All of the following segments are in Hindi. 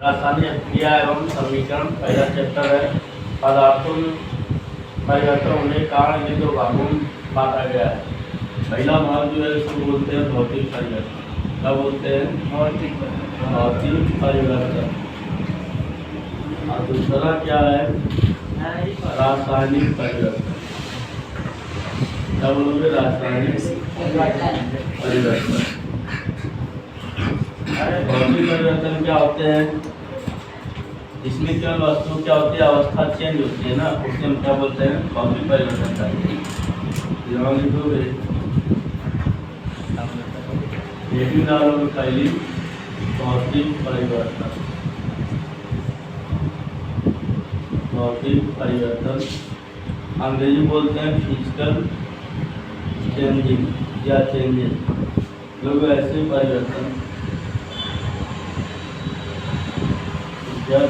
रासायनिक क्रिया एवं समीकरण पहला चैप्टर है। पदार्थों में परिवर्तन होने के कारण ये दो भागों में बांटा गया है। पहला भाग जो है इसको बोलते हैं भौतिक परिवर्तन। क्या बोलते हैं? भौतिक परिवर्तन। और दूसरा क्या है? रासायनिक परिवर्तन। क्या बोलोगे? रासायनिक परिवर्तन। भौतिक परिवर्तन क्या होते हैं? इसमें केवल वस्तु क्या होती है, अवस्था चेंज होती है ना, उसे हम क्या बोलते हैं? भौतिक परिवर्तन करते हैं। पहली भौतिक परिवर्तन। भौतिक परिवर्तन अंग्रेजी बोलते हैं फिजिकल चेंजिंग या चेंजेस। लोग ऐसे परिवर्तन जब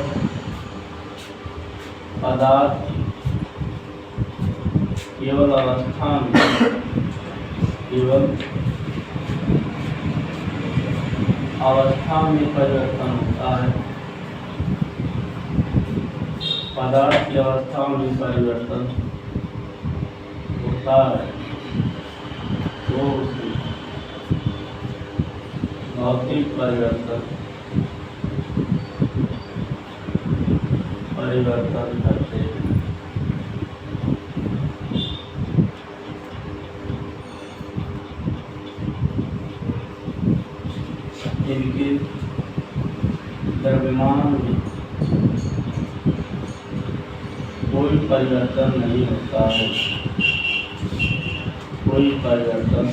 पदार्थ केवल अवस्था में परिवर्तन होता है। पदार्थ की अवस्था में परिवर्तन होता है तो उसे भौतिक परिवर्तन करते हैं। इनके द्रव्यमान में कोई परिवर्तन नहीं होता है। कोई परिवर्तन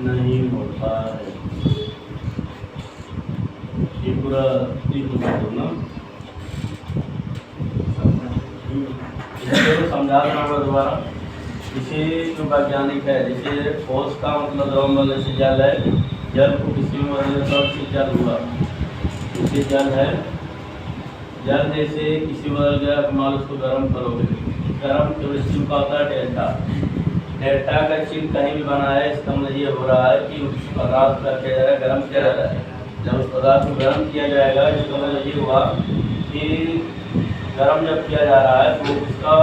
नहीं होता है। ये पूरा ना इसको समझा रहा हूँ दोबारा। इसे जो वैज्ञानिक है, जैसे ठोस का मतलब द्रव बनने से जल है, जल को किसी में बदलने से जल हुआ, इसे जल है। जल जैसे किसी बदल गया, मान उसको गर्म करोगे, गर्म जो चिन्ह का होता है डेल्टा। डेल्टा का चिन्ह कहीं भी बना है, इसका मतलब ये हो रहा है कि उस पदार्थ का किया जा रहा है, गर्म किया जा रहा है। जब उस पदार्थ को गर्म किया जाएगा, इसका मतलब ये हुआ कि गर्म जब किया जा रहा है तो उसका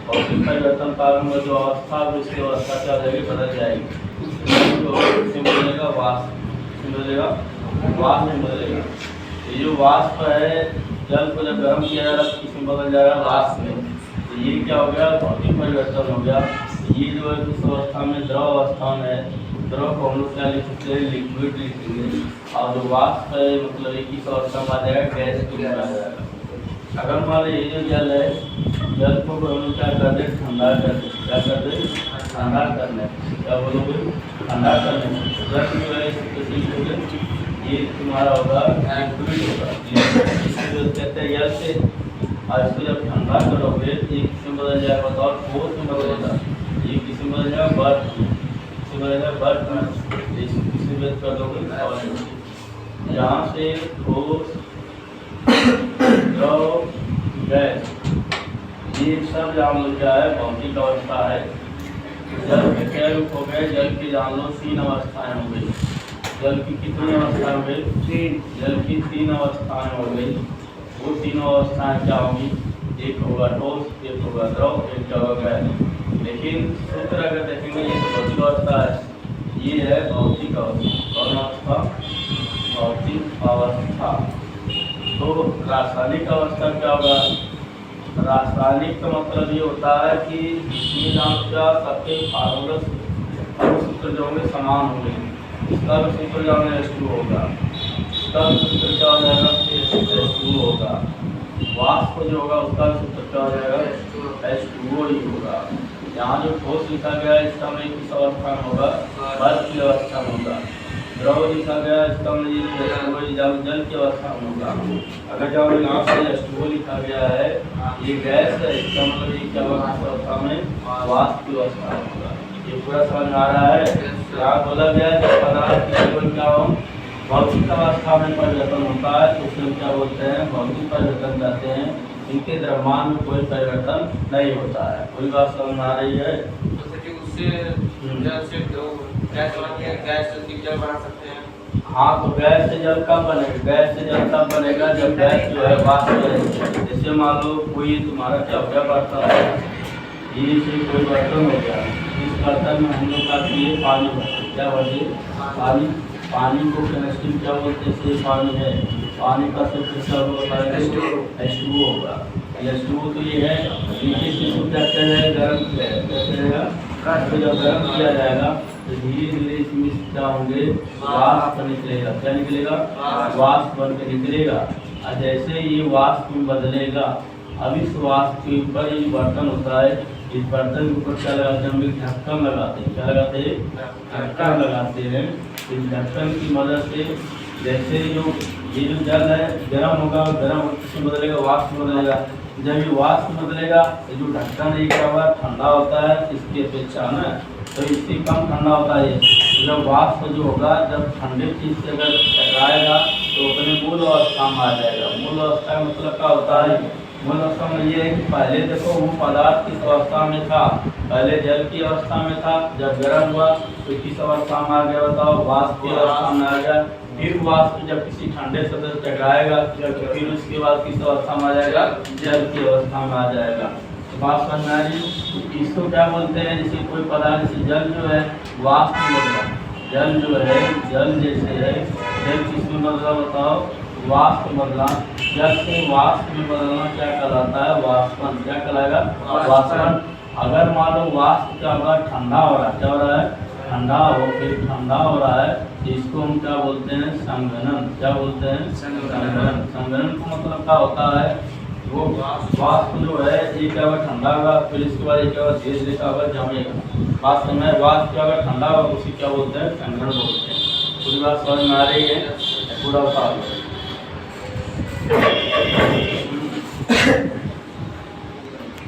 भौतिक परिवर्तन कारण में जो अवस्था है उसकी अवस्था क्या हो जाएगी? बदल जाएगी। तो इसमें बदलेगा वाष्प, वाष्प में बदलेगा। ये जो वाष्प है, जल को जब गर्म किया जा रहा है तो किसमें बदल जा रहा है? वाष्प में। तो ये क्या हो गया? भौतिक परिवर्तन हो गया। ये जो है इस अवस्था में द्रव अवस्था में है, द्रव को हम लोग क्या लिख सकते हैं? लिक्विड लिखेंगे। और जो वाष्प है मतलब एक ही अवस्था में आ जाएगा, गैस के रूप में आ जाएगा। अगर मान लीजिए ये जो जल है, जल को हम क्या कर दे? ठंडा कर दे। क्या कर दे? ठंडा करने। क्या बोलोगे? ठंडा करने। ये तुम्हारा होगा लिक्विड होगा, इसको कहते हैं जल से। और इसको जब ठंडा करोगे तो ये किसी में बदल जाएगा, बताओ? ठोस में बदलेगा। ये किसी में बदल जाएगा? बर्फ में। किसी बदल जाएगा? बर्फ में। इसको किसी में कर दोगे? यहाँ से ठोस, द्रव, गैस, ये सब जान लो क्या है? भौतिक अवस्था है। जल के क्या रूप हो गए? जल की जान लो 3 अवस्थाएं हो गई। जल की कितनी अवस्थाएं हो गई? 3। जल की 3 अवस्थाएं हो गई। वो तीनों अवस्थाएं क्या होंगी? एक होगा ठोस, एक होगा द्रव, एक क्या होगा गैस। लेकिन सूत्र अगर देखेंगे, ये भौतिक अवस्था है, ये है भौतिक अवस्था। कौन अवस्था? भौतिक अवस्था। तो रासायनिक अवस्था क्या होगा? रासायनिक का मतलब ये होता है कि इसमें क्या सबके फार्मूला सूत्र जो होंगे समान होंगे। इसका भी सूत्र जो है H2 होगा, इसका भी सूत्र क्या हो जाएगा? H2 होगा। वाष्प जो होगा उसका भी सूत्र क्या हो जाएगा? H2O ही होगा। यहाँ जो ठोस लिखा गया है इसका में किस अवस्था में होगा? बर्फ की अवस्था में होगा। द्रव लिखा गया इसका मतलब जल की अवस्था में होगा। अगर जब यहाँ से H2O लिखा गया है, ये गैस है, इसका मतलब ये क्या होगा? अवस्था में वाष्प की अवस्था होगा। ये पूरा समझ आ रहा है? यहाँ बोला गया है जब पदार्थ की केवल क्या हो? भौतिक अवस्था में परिवर्तन होता है तो उसे क्या बोलते हैं? भौतिक परिवर्तन कहते हैं। इनके द्रव्यमान में कोई परिवर्तन नहीं होता है। कोई बात समझ आ रही है? उससे गैस से जल बना सकते हैं। हाँ, तो गैस से जल कब बनेगा? गैस से जल तब बनेगा जब गैस जो है वाष्प है। जैसे मान लो कोई तुम्हारा क्या हो गया बर्तन है, ये से कोई बर्तन हो गया, इस बर्तन में हम लोग का किए पानी भरते, क्या भरते? पानी। पानी को केमिस्ट्री क्या बोलते हैं? से पानी है, पानी का सूत्र क्या होगा? H2O होगा। H2O तो ये है, नीचे से जो क्या है गर्म क्या करेगा, तो जब गर्म किया जाएगा तो धीरे धीरे इसमें क्या होंगे? वाष्प निकलेगा। क्या निकलेगा? वाष्प बन के निकलेगा। और जैसे ये वाष्प में बदलेगा, अब इस वाष्प के ऊपर ये बर्तन होता है, इस बर्तन के ऊपर क्या लगाते हैं? हम लोग ढक्कन लगाते हैं। क्या लगाते हैं? ढक्कन लगाते हैं। इस ढक्कन की मदद से जैसे ये जो जल है गर्म होगा, गर्म से बदलेगा, वाष्प बदलेगा। जब ये वाष्प बदलेगा तो जो ढक्कन है क्या हुआ? ठंडा होता है इसकी अपेक्षा ना, तो इससे कम ठंडा होता है। जब वाष्प जो होगा, जब ठंडे चीज से अगर टकराएगा तो अपने मूल अवस्था में आ जाएगा। मूल अवस्था का मतलब क्या होता है? मूल अवस्था में ये है कि पहले देखो वो पदार्थ किस अवस्था में था? पहले जल की अवस्था में था, जब गर्म हुआ तो किस अवस्था में आ गया बताओ? वाष्प की अवस्था में आ गया। फिर वाष्प जब किसी ठंडे से टकराएगा तो फिर उसके बाद किस अवस्था में आ जाएगा? जल की अवस्था में आ जाएगा। तो बात समझ में आ रही? इसको क्या बोलते हैं? जैसे कोई पदार्थ, जैसे जल जो है वाष्प में बदला, जल जो है, जल जैसे है, जल किसमें बदला बताओ? वाष्प बदला। जल से वाष्प में बदलना क्या कहलाता है? वाष्पन। क्या कहलाएगा? वाष्पन। अगर मान लो वाष्प क्या होगा? ठंडा हो रहा है। क्या हो रहा है? ठंडा हो, फिर ठंडा हो रहा है, इसको हम क्या बोलते हैं? संघनन। क्या बोलते हैं? संघनन। संघनन का मतलब क्या होता है? वो वाष्प जो है ये क्या होगा? ठंडा होगा, फिर इसके बाद ये क्या होगा? धीरे धीरे क्या होगा? जमेगा। वास्तव में वाष्प क्या होगा? ठंडा होगा, उसी क्या बोलते हैं? संघनन बोलते हैं। पूरी बात समझ में आ रही है? पूरा बता दो।